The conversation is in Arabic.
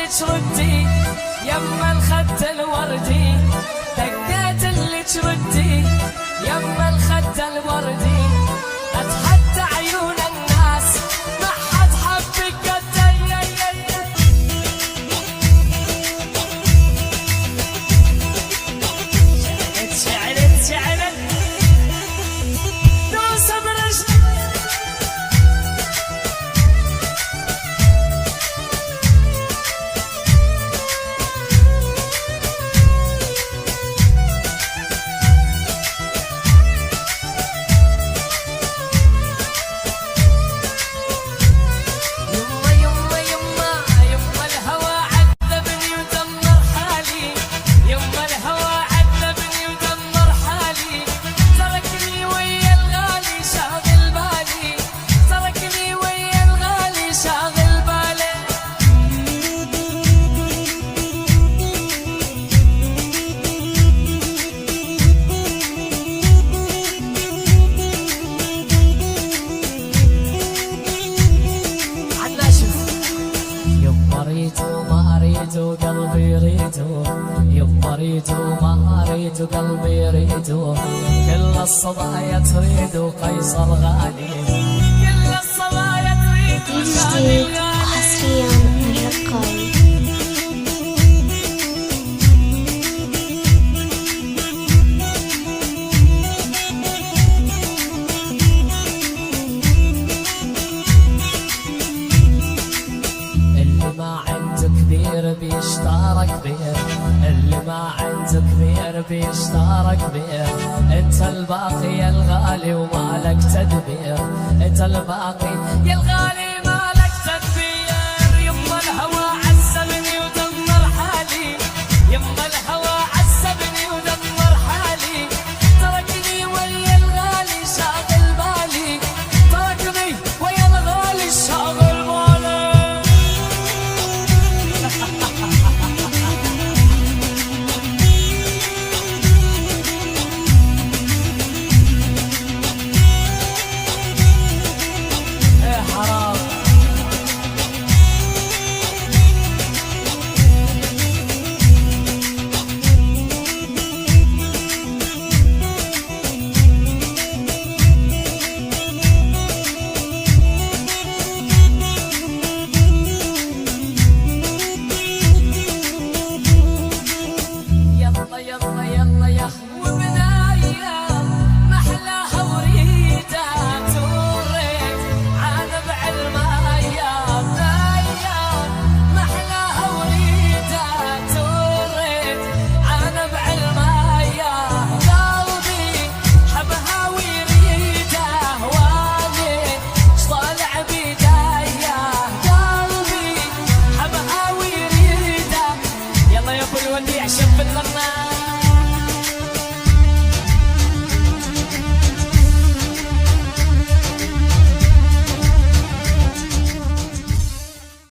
اللي تردي يما الخد الوردي، دقات اللي تردي يما الخد الوردي. اتحدى عيون الناس ما حد حبك قدي. شعلت شعلت دوس برجلي. وقلبي ريتو يما ريتو ما ريتو قلبي ريتو. كل الصبايا تريد قيصر غالي، كل الصبايا تريد جديد حصريا الرقاي. كبير بيشتارك بيه، اللي ما عنده كبير بيشتارك بيه. انت الباقي يا الغالي ومالك تدبير، انت الباقي يا الغالي